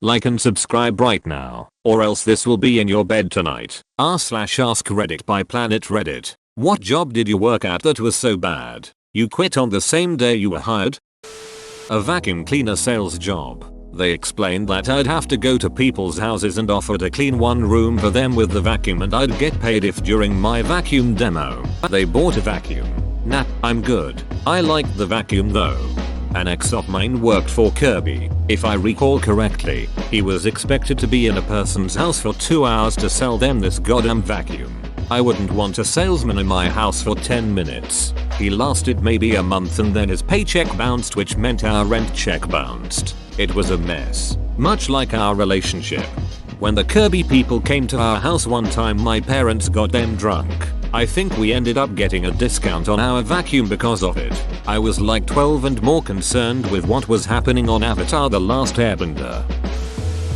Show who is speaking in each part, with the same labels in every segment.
Speaker 1: Like and subscribe right now, or else this will be in your bed tonight. r/ask Reddit by Planet Reddit. What job did you work at that was so bad you quit on the same day you were hired? A vacuum cleaner sales job. They explained that I'd have to go to people's houses and offer to clean one room for them with the vacuum and I'd get paid if during my vacuum demo they bought a vacuum. Nah, I'm good. I liked the vacuum though. An ex of mine worked for Kirby. If I recall correctly, he was expected to be in a person's house for 2 hours to sell them this goddamn vacuum. I wouldn't want a salesman in my house for 10 minutes. He lasted maybe a month and then his paycheck bounced, which meant our rent check bounced. It was a mess. Much like our relationship. When the Kirby people came to our house one time, my parents got them drunk. I think we ended up getting a discount on our vacuum because of it. I was like 12 and more concerned with what was happening on Avatar: The Last Airbender.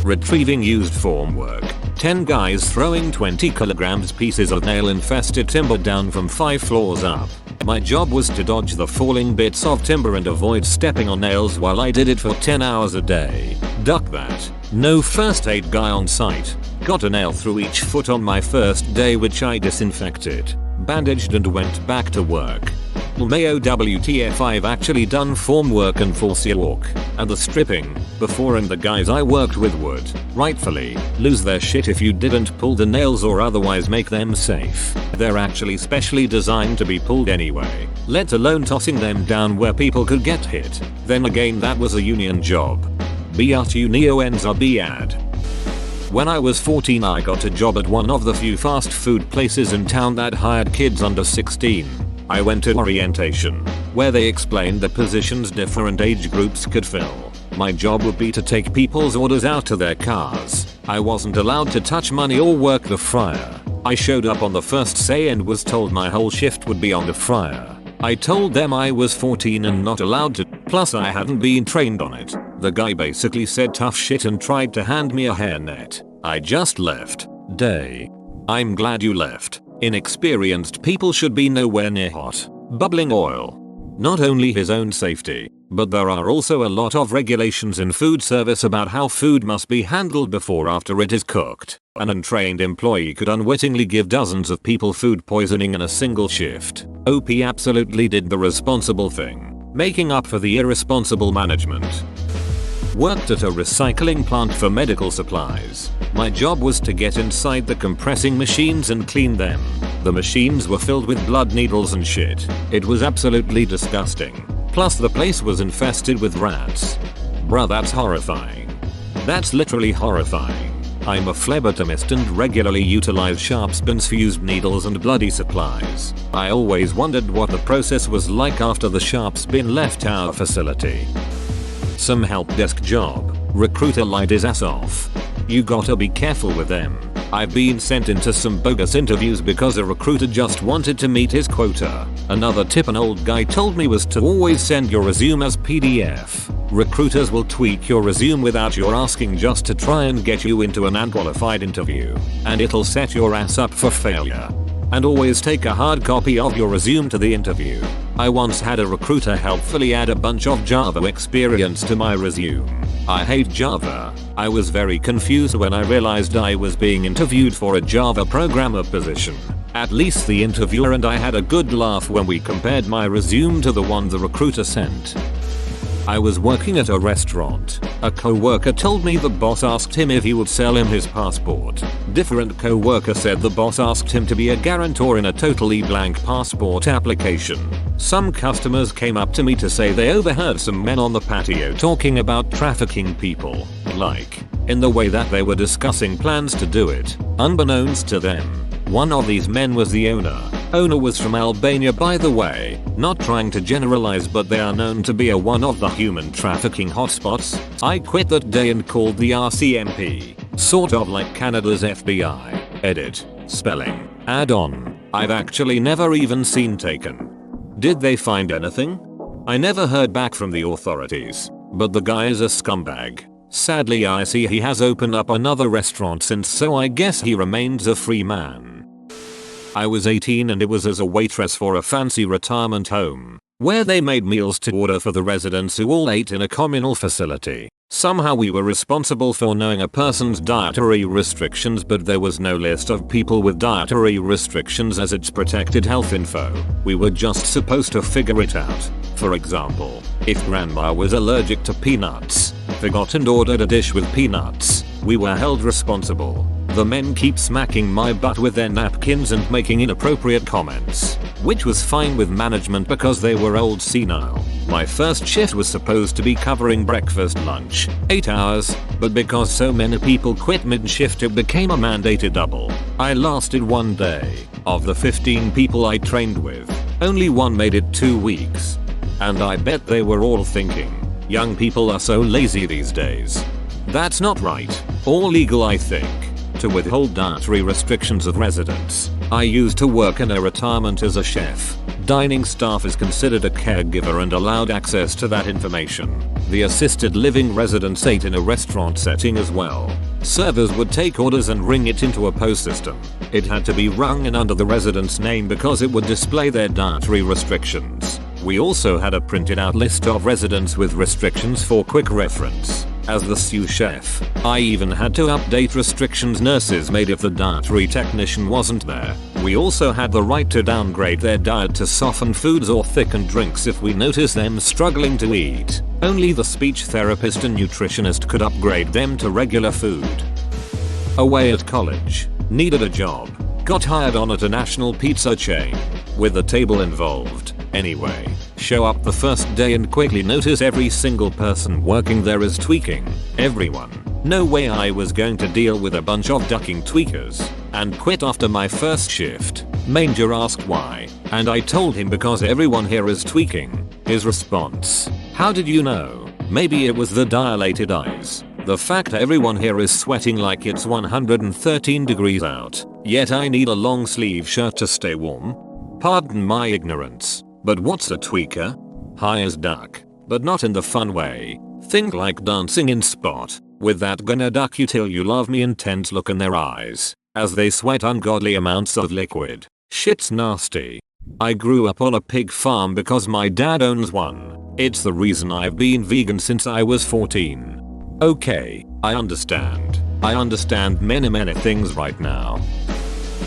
Speaker 1: Retrieving used formwork. 10 guys throwing 20 kilograms pieces of nail-infested timber down from 5 floors up. My job was to dodge the falling bits of timber and avoid stepping on nails while I did it for 10 hours a day. Duck that. No first aid guy on site. Got a nail through each foot on my first day, which I disinfected, bandaged and went back to work. Mayo WTF, I've actually done formwork and force walk and the stripping before, and the guys I worked with would, rightfully, lose their shit if you didn't pull the nails or otherwise make them safe. They're actually specially designed to be pulled anyway, let alone tossing them down where people could get hit. Then again, that was a union job. Biad. When I was 14, I got a job at one of the few fast food places in town that hired kids under 16. I went to orientation, where they explained the positions different age groups could fill. My job would be to take people's orders out to their cars. I wasn't allowed to touch money or work the fryer. I showed up on the first day and was told my whole shift would be on the fryer. I told them I was 14 and not allowed to, plus I hadn't been trained on it. The guy basically said tough shit and tried to hand me a hairnet. I just left. Day. I'm glad you left. Inexperienced people should be nowhere near hot, bubbling oil. Not only his own safety, but there are also a lot of regulations in food service about how food must be handled before after it is cooked. An untrained employee could unwittingly give dozens of people food poisoning in a single shift. OP absolutely did the responsible thing, making up for the irresponsible management. Worked at a recycling plant for medical supplies. My job was to get inside the compressing machines and clean them. The machines were filled with blood, needles and shit. It was absolutely disgusting. Plus the place was infested with rats. Bruh, that's horrifying. That's literally horrifying. I'm a phlebotomist and regularly utilize sharp spoons for used needles and bloody supplies. I always wondered what the process was like after the sharp spin left our facility. Some help desk job. Recruiter lied his ass off. You gotta be careful with them. I've been sent into some bogus interviews because a recruiter just wanted to meet his quota. Another tip an old guy told me was to always send your resume as PDF. Recruiters will tweak your resume without your asking just to try and get you into an unqualified interview. And it'll set your ass up for failure. And always take a hard copy of your resume to the interview. I once had a recruiter helpfully add a bunch of Java experience to my resume. I hate Java. I was very confused when I realized I was being interviewed for a Java programmer position. At least the interviewer and I had a good laugh when we compared my resume to the one the recruiter sent. I was working at a restaurant. A co-worker told me the boss asked him if he would sell him his passport. Different co-worker said the boss asked him to be a guarantor in a totally blank passport application. Some customers came up to me to say they overheard some men on the patio talking about trafficking people, like, in the way that they were discussing plans to do it, unbeknownst to them. One of these men was the owner. Owner was from Albania, by the way, not trying to generalize, but they are known to be one of the human trafficking hotspots. I quit that day and called the RCMP, sort of like Canada's FBI. Edit. Spelling. Add on. I've actually never even seen taken. Did they find anything? I never heard back from the authorities, but the guy is a scumbag. Sadly, I see he has opened up another restaurant since, so I guess he remains a free man. I was 18 and it was as a waitress for a fancy retirement home. where they made meals to order for the residents who all ate in a communal facility. Somehow we were responsible for knowing a person's dietary restrictions, but there was no list of people with dietary restrictions as it's protected health info. We were just supposed to figure it out. For example, if grandma was allergic to peanuts, forgot and ordered a dish with peanuts, we were held responsible. The men keep smacking my butt with their napkins and making inappropriate comments, which was fine with management because they were old senile. My first shift was supposed to be covering breakfast lunch, 8 hours, but because so many people quit mid-shift it became a mandated double. I lasted 1 day. Of the 15 people I trained with, only one made it 2 weeks. And I bet they were all thinking, young people are so lazy these days. That's not right, or legal I think, to withhold dietary restrictions of residents. I used to work in a retirement as a chef. Dining staff is considered a caregiver and allowed access to that information. The assisted living residents ate in a restaurant setting as well. Servers would take orders and ring it into a POS system. It had to be rung in under the resident's name because it would display their dietary restrictions. We also had a printed out list of residents with restrictions for quick reference. As the sous chef, I even had to update restrictions nurses made if the dietary technician wasn't there. We also had the right to downgrade their diet to soften foods or thicken drinks if we noticed them struggling to eat. Only the speech therapist and nutritionist could upgrade them to regular food. Away at college, needed a job, got hired on at a national pizza chain, with the table involved. Anyway, show up the first day and quickly notice every single person working there is tweaking. Everyone. No way I was going to deal with a bunch of ducking tweakers. And quit after my first shift. Manger asked why, and I told him because everyone here is tweaking. His response: how did you know? Maybe it was the dilated eyes. The fact everyone here is sweating like it's 113 degrees out, yet I need a long sleeve shirt to stay warm. Pardon my ignorance. But what's a tweaker? High as duck, but not in the fun way. Think like dancing in Spot, with that gonna duck you till you love me intense look in their eyes, as they sweat ungodly amounts of liquid. Shit's nasty. I grew up on a pig farm because my dad owns one. It's the reason I've been vegan since I was 14. Okay, I understand. I understand many things right now.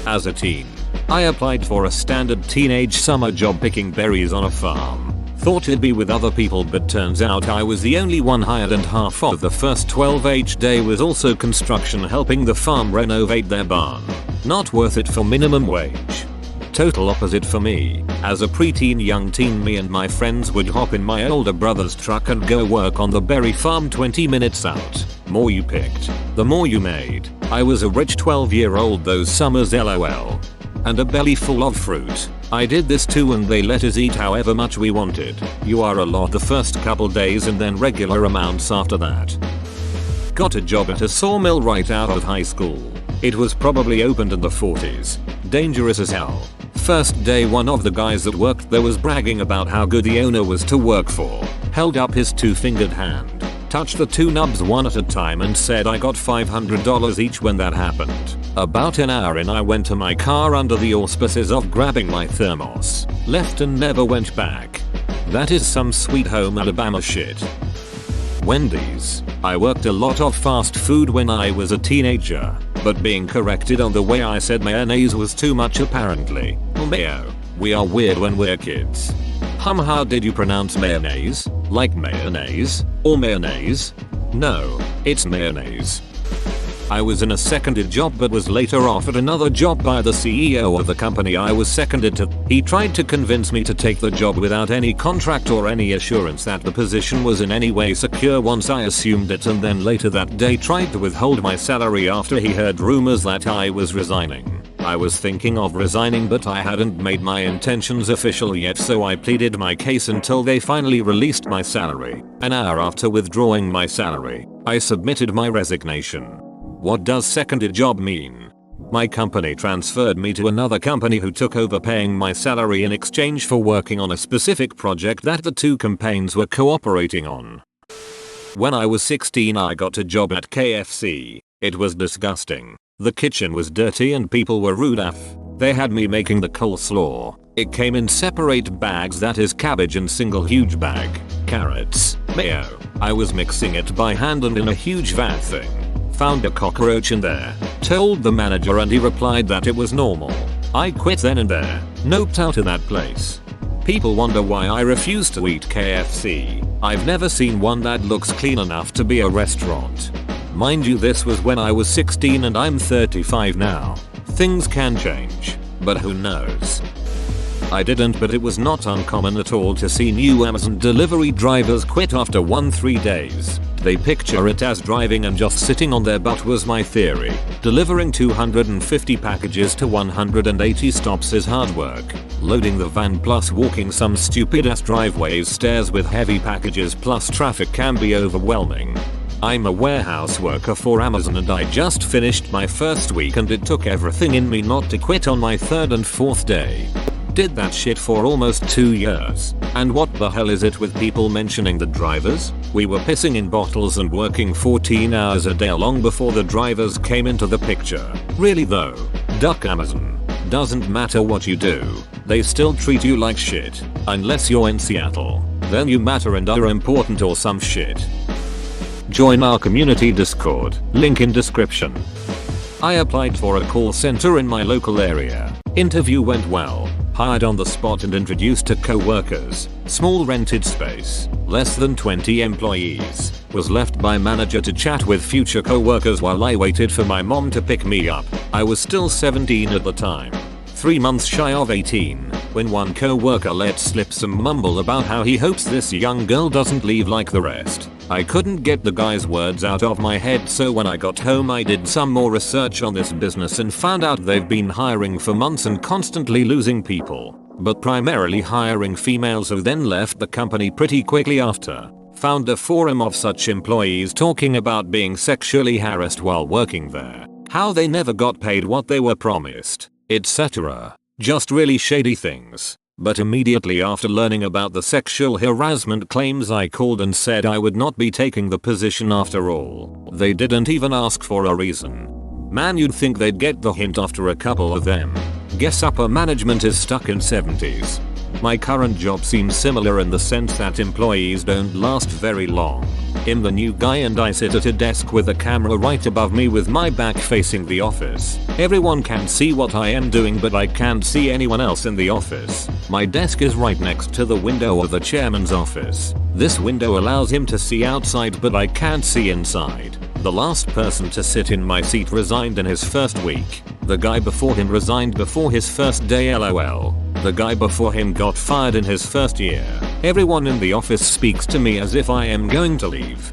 Speaker 1: As a teen, I applied for a standard teenage summer job picking berries on a farm. Thought it'd be with other people, but turns out I was the only one hired, and half of the first 12H day was also construction helping the farm renovate their barn. Not worth it for minimum wage. Total opposite for me. As a preteen young teen, me and my friends would hop in my older brother's truck and go work on the berry farm 20 minutes out. More you picked, the more you made. I was a rich 12-year-old those summers, lol. And a belly full of fruit. I did this too, and they let us eat however much we wanted. You are a lot the first couple days and then regular amounts after that. Got a job at a sawmill right out of high school. It was probably opened in the 40s. Dangerous as hell. First day, one of the guys that worked there was bragging about how good the owner was to work for. Held up his two-fingered hand, touched the two nubs one at a time and said I got $500 each when that happened. About an hour in, I went to my car under the auspices of grabbing my thermos, left and never went back. That is some sweet home Alabama shit. Wendy's. I worked a lot of fast food when I was a teenager, but being corrected on the way I said mayonnaise was too much apparently. Mayo. We are weird when we're kids. How did you pronounce mayonnaise? Like mayonnaise? Or mayonnaise? No, it's mayonnaise. I was in a seconded job but was later offered another job by the CEO of the company I was seconded to. He tried to convince me to take the job without any contract or any assurance that the position was in any way secure once I assumed it, and then later that day tried to withhold my salary after he heard rumors that I was resigning. I was thinking of resigning, but I hadn't made my intentions official yet, so I pleaded my case until they finally released my salary. An hour after withdrawing my salary, I submitted my resignation. What does seconded job mean? My company transferred me to another company who took over paying my salary in exchange for working on a specific project that the two campaigns were cooperating on. When I was 16, I got a job at KFC. It was disgusting. The kitchen was dirty and people were rude af. They had me making the coleslaw. It came in separate bags, that is cabbage in single huge bag, carrots, mayo. I was mixing it by hand and in a huge vat thing. Found a cockroach in there. Told the manager and he replied that it was normal. I quit then and there. Noped out of that place. People wonder why I refuse to eat KFC. I've never seen one that looks clean enough to be a restaurant. Mind you, this was when I was 16 and I'm 35 now. Things can change, but who knows. I didn't, but it was not uncommon at all to see new Amazon delivery drivers quit after 3 days. They picture it as driving and just sitting on their butt was my theory. Delivering 250 packages to 180 stops is hard work. Loading the van plus walking some stupid ass driveway's stairs with heavy packages plus traffic can be overwhelming. I'm a warehouse worker for Amazon and I just finished my first week and it took everything in me not to quit on my 3rd and 4th day. Did that shit for almost 2 years. And what the hell is it with people mentioning the drivers? We were pissing in bottles and working 14 hours a day long before the drivers came into the picture. Really though, duck Amazon. Doesn't matter what you do, they still treat you like shit. Unless you're in Seattle. Then you matter and are important or some shit. Join our community Discord, link in description. I applied for a call center in my local area. Interview went well. Hired on the spot and introduced to co-workers. Small rented space. Less than 20 employees. Was left by manager to chat with future co-workers while I waited for my mom to pick me up. I was still 17 at the time. 3 months shy of 18, when one co-worker let slip some mumble about how he hopes this young girl doesn't leave like the rest. I couldn't get the guy's words out of my head, so when I got home I did some more research on this business and found out they've been hiring for months and constantly losing people, but primarily hiring females who then left the company pretty quickly after. Found a forum of such employees talking about being sexually harassed while working there, how they never got paid what they were promised, etc. Just really shady things. But immediately after learning about the sexual harassment claims I called and said I would not be taking the position after all. They didn't even ask for a reason. Man, you'd think they'd get the hint after a couple of them. Guess upper management is stuck in 70s. My current job seems similar in the sense that employees don't last very long. I'm the new guy and I sit at a desk with a camera right above me with my back facing the office. Everyone can see what I am doing but I can't see anyone else in the office. My desk is right next to the window of the chairman's office. This window allows him to see outside but I can't see inside. The last person to sit in my seat resigned in his first week. The guy before him resigned before his first day, lol. The guy before him got fired in his first year. Everyone in the office speaks to me as if I am going to leave.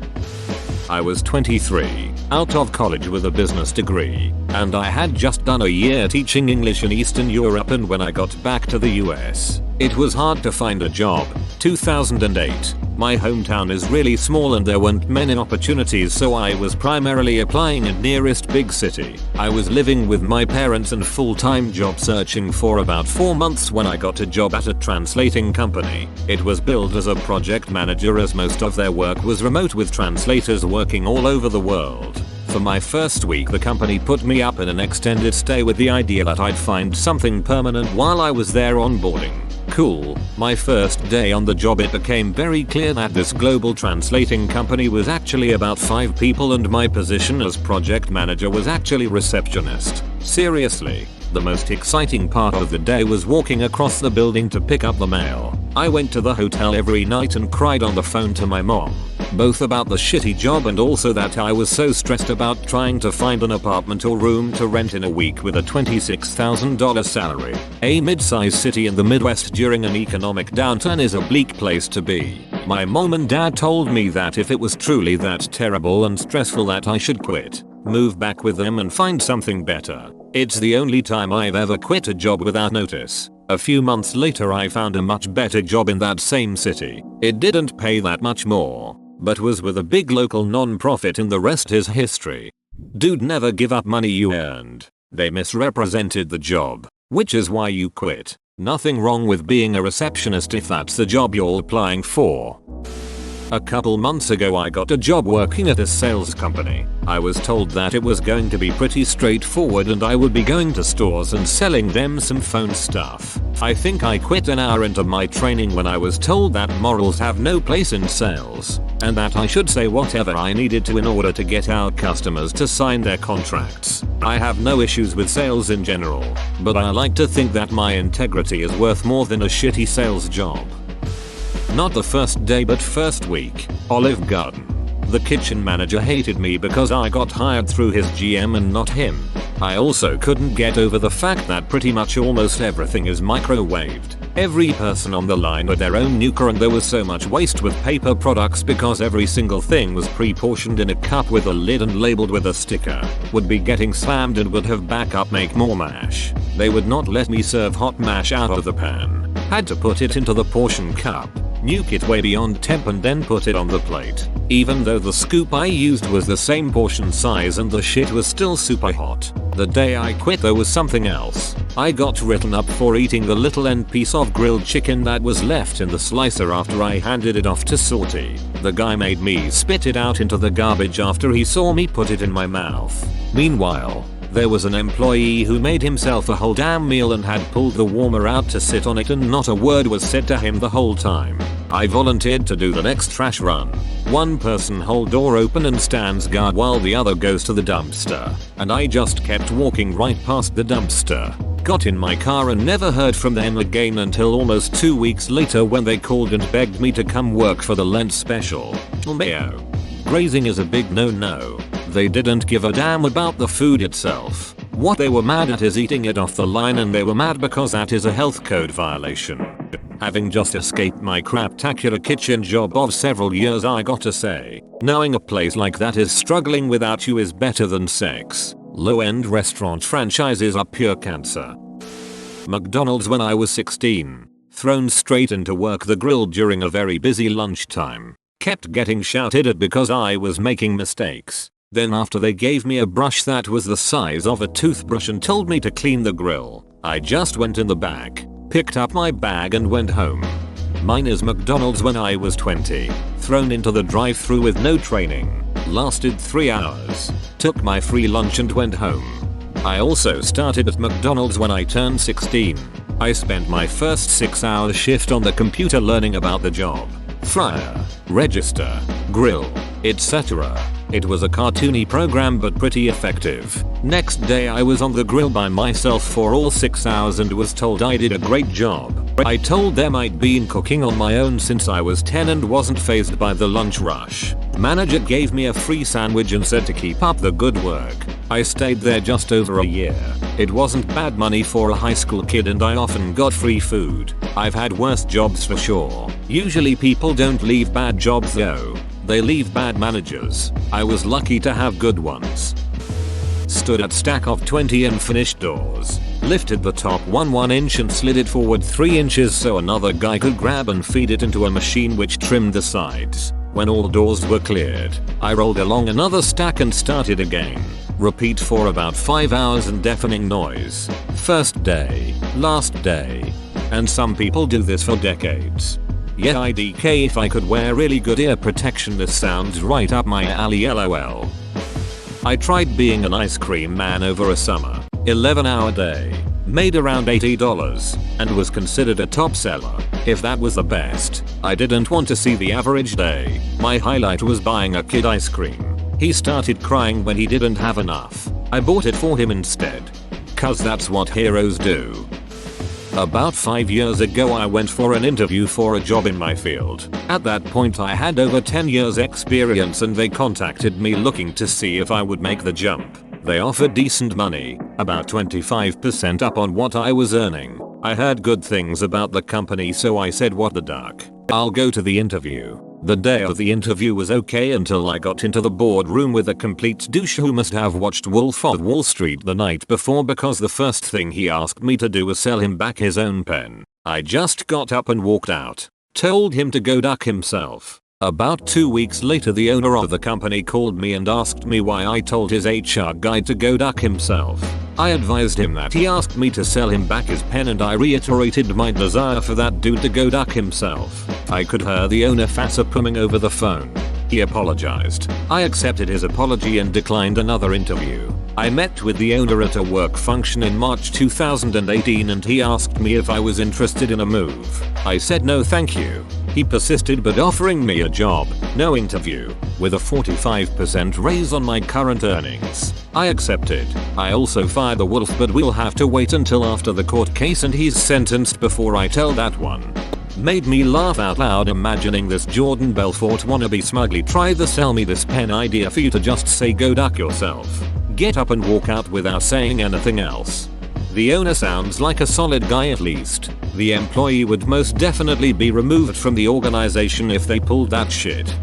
Speaker 1: I was 23, out of college with a business degree, and I had just done a year teaching English in Eastern Europe, and when I got back to the US, it was hard to find a job. 2008. My hometown is really small and there weren't many opportunities, so I was primarily applying in nearest big city. I was living with my parents and full-time job searching for about 4 months when I got a job at a translating company. It was billed as a project manager as most of their work was remote with translators working all over the world. For my first week the company put me up in an extended stay with the idea that I'd find something permanent while I was there onboarding. Cool. My first day on the job it became very clear that this global translating company was actually about 5 people and my position as project manager was actually receptionist. Seriously. The most exciting part of the day was walking across the building to pick up the mail. I went to the hotel every night and cried on the phone to my mom, both about the shitty job and also that I was so stressed about trying to find an apartment or room to rent in a week with a $26,000 salary. A mid-sized city in the Midwest during an economic downturn is a bleak place to be. My mom and dad told me that if it was truly that terrible and stressful that I should quit, move back with them and find something better. It's the only time I've ever quit a job without notice. A few months later I found a much better job in that same city. It didn't pay that much more, but was with a big local non-profit and the rest is history. Dude, never give up money you earned. They misrepresented the job, which is why you quit. Nothing wrong with being a receptionist if that's the job you're applying for. A couple months ago I got a job working at a sales company. I was told that it was going to be pretty straightforward and I would be going to stores and selling them some phone stuff. I think I quit an hour into my training when I was told that morals have no place in sales, and that I should say whatever I needed to in order to get our customers to sign their contracts. I have no issues with sales in general, but I like to think that my integrity is worth more than a shitty sales job. Not the first day but first week. Olive Garden. The kitchen manager hated me because I got hired through his GM and not him. I also couldn't get over the fact that pretty much almost everything is microwaved. Every person on the line had their own nuker and there was so much waste with paper products because every single thing was pre-portioned in a cup with a lid and labeled with a sticker. Would be getting slammed and would have backup make more mash. They would not let me serve hot mash out of the pan. Had to put it into the portion cup, nuke it way beyond temp and then put it on the plate. Even though the scoop I used was the same portion size and the shit was still super hot. The day I quit there was something else. I got written up for eating the little end piece of grilled chicken that was left in the slicer after I handed it off to Salty. The guy made me spit it out into the garbage after he saw me put it in my mouth. Meanwhile, there was an employee who made himself a whole damn meal and had pulled the warmer out to sit on it and not a word was said to him the whole time. I volunteered to do the next trash run. One person hold door open and stands guard while the other goes to the dumpster, and I just kept walking right past the dumpster. Got in my car and never heard from them again until almost 2 weeks later when they called and begged me to come work for the Lent special. Mayo. Grazing is a big no-no. They didn't give a damn about the food itself. What they were mad at is eating it off the line, and they were mad because that is a health code violation. Having just escaped my craptacular kitchen job of several years, I gotta say, knowing a place like that is struggling without you is better than sex. Low-end restaurant franchises are pure cancer. McDonald's when I was 16. Thrown straight into work the grill during a very busy lunchtime. Kept getting shouted at because I was making mistakes. Then after they gave me a brush that was the size of a toothbrush and told me to clean the grill, I just went in the back, picked up my bag and went home. Mine is McDonald's when I was 20. Thrown into the drive-thru with no training. Lasted 3 hours. Took my free lunch and went home. I also started at McDonald's when I turned 16. I spent my first 6-hour shift on the computer learning about the job. Fryer, register, grill, etc. It was a cartoony program but pretty effective. Next day I was on the grill by myself for all 6 hours and was told I did a great job. I told them I'd been cooking on my own since I was 10 and wasn't fazed by the lunch rush. Manager gave me a free sandwich and said to keep up the good work. I stayed there just over a year. It wasn't bad money for a high school kid and I often got free food. I've had worse jobs for sure. Usually people don't leave bad jobs though. They leave bad managers. I was lucky to have good ones. Stood at stack of 20 unfinished doors. Lifted the top one 1 inch and slid it forward 3 inches so another guy could grab and feed it into a machine which trimmed the sides. When all doors were cleared, I rolled along another stack and started again. Repeat for about 5 hours and deafening noise. First day, last day. And some people do this for decades. Yeah, IDK if I could wear really good ear protection, this sounds right up my alley lol. I tried being an ice cream man over a summer, 11-hour day, made around $80, and was considered a top seller. If that was the best, I didn't want to see the average day. My highlight was buying a kid ice cream. He started crying when he didn't have enough. I bought it for him instead. Cause that's what heroes do. About 5 years ago I went for an interview for a job in my field. At that point I had over 10 years experience and they contacted me looking to see if I would make the jump. They offered decent money, about 25% up on what I was earning. I heard good things about the company so I said what the duck. I'll go to the interview. The day of the interview was okay until I got into the boardroom with a complete douche who must have watched Wolf of Wall Street the night before because the first thing he asked me to do was sell him back his own pen. I just got up and walked out. Told him to go duck himself. About 2 weeks later the owner of the company called me and asked me why I told his HR guy to go duck himself. I advised him that he asked me to sell him back his pen and I reiterated my desire for that dude to go duck himself. I could hear the owner facepalming over the phone. He apologized. I accepted his apology and declined another interview. I met with the owner at a work function in March 2018 and he asked me if I was interested in a move. I said no thank you. He persisted but offering me a job, no interview, with a 45% raise on my current earnings. I accepted. I also fired the wolf but we'll have to wait until after the court case and he's sentenced before I tell that one. Made me laugh out loud imagining this Jordan Belfort wannabe smugly try the sell me this pen idea for you to just say go duck yourself. Get up and walk out without saying anything else. The owner sounds like a solid guy at least. The employee would most definitely be removed from the organization if they pulled that shit.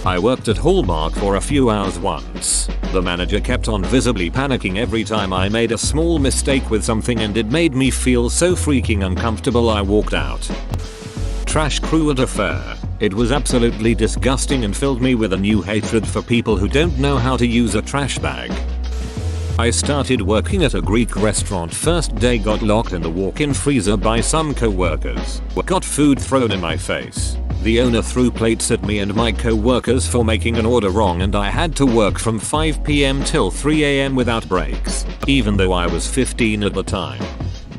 Speaker 1: I worked at Hallmark for a few hours once. The manager kept on visibly panicking every time I made a small mistake with something and it made me feel so freaking uncomfortable I walked out. Trash crew at a fair. It was absolutely disgusting and filled me with a new hatred for people who don't know how to use a trash bag. I started working at a Greek restaurant. First day got locked in the walk-in freezer by some co-workers. Got food thrown in my face. The owner threw plates at me and my co-workers for making an order wrong and I had to work from 5 PM till 3 AM without breaks, even though I was 15 at the time.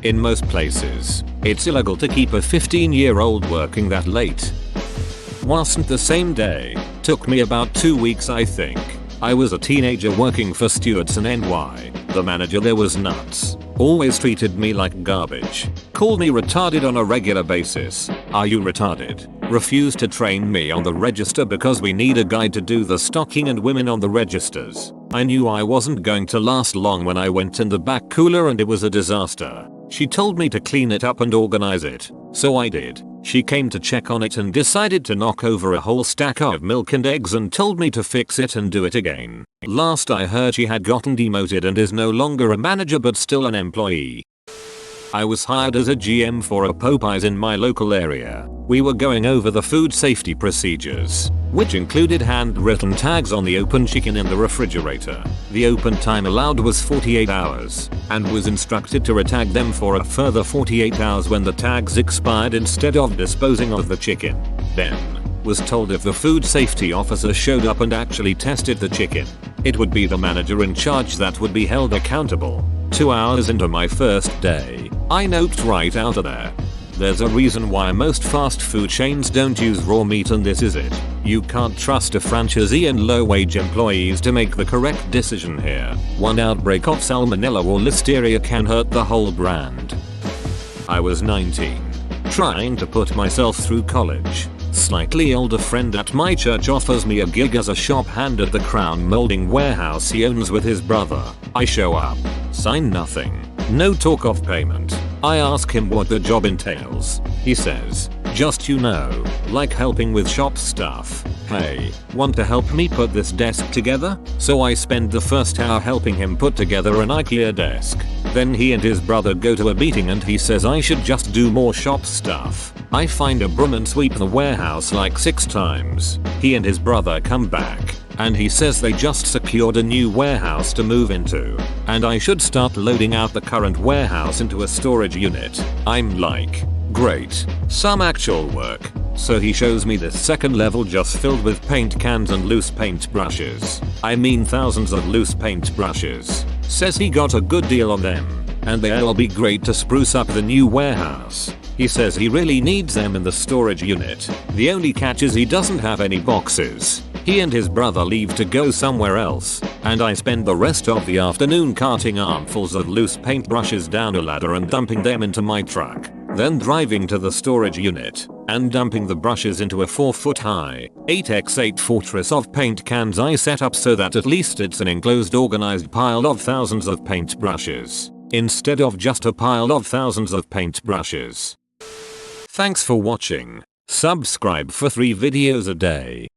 Speaker 1: In most places, it's illegal to keep a 15-year-old working that late. Wasn't the same day. Took me about 2 weeks I think. I was a teenager working for Stewart's in NY. The manager there was nuts. Always treated me like garbage. Called me retarded on a regular basis. Are you retarded? Refused to train me on the register because we need a guy to do the stocking and women on the registers. I knew I wasn't going to last long when I went in the back cooler and it was a disaster. She told me to clean it up and organize it. So I did. She came to check on it and decided to knock over a whole stack of milk and eggs and told me to fix it and do it again. Last I heard she had gotten demoted and is no longer a manager but still an employee. I was hired as a GM for a Popeyes in my local area. We were going over the food safety procedures, which included handwritten tags on the open chicken in the refrigerator. The open time allowed was 48 hours, and was instructed to retag them for a further 48 hours when the tags expired instead of disposing of the chicken. Then, was told if the food safety officer showed up and actually tested the chicken, it would be the manager in charge that would be held accountable. 2 hours into my first day, I noped right out of there. There's a reason why most fast food chains don't use raw meat and this is it. You can't trust a franchisee and low-wage employees to make the correct decision here. One outbreak of salmonella or listeria can hurt the whole brand. I was 19. Trying to put myself through college. Slightly older friend at my church offers me a gig as a shop hand at the crown molding warehouse he owns with his brother. I show up. Sign nothing. No talk of payment. I ask him what the job entails. He says, just like helping with shop stuff. Hey, want to help me put this desk together? So I spend the first hour helping him put together an IKEA desk. Then he and his brother go to a meeting and he says I should just do more shop stuff. I find a broom and sweep the warehouse like 6 times. He and his brother come back, and he says they just secured a new warehouse to move into, and I should start loading out the current warehouse into a storage unit. I'm like, great, some actual work. So he shows me this second level just filled with paint cans and loose paint brushes. I mean thousands of loose paint brushes. Says he got a good deal on them, and they'll be great to spruce up the new warehouse. He says he really needs them in the storage unit. The only catch is he doesn't have any boxes. He and his brother leave to go somewhere else, and I spend the rest of the afternoon carting armfuls of loose paint brushes down a ladder and dumping them into my truck. Then driving to the storage unit and dumping the brushes into a 4-foot high, 8x8 fortress of paint cans I set up so that at least it's an enclosed organized pile of thousands of paint brushes, instead of just a pile of thousands of paint brushes. Thanks for watching. Subscribe for 3 videos a day.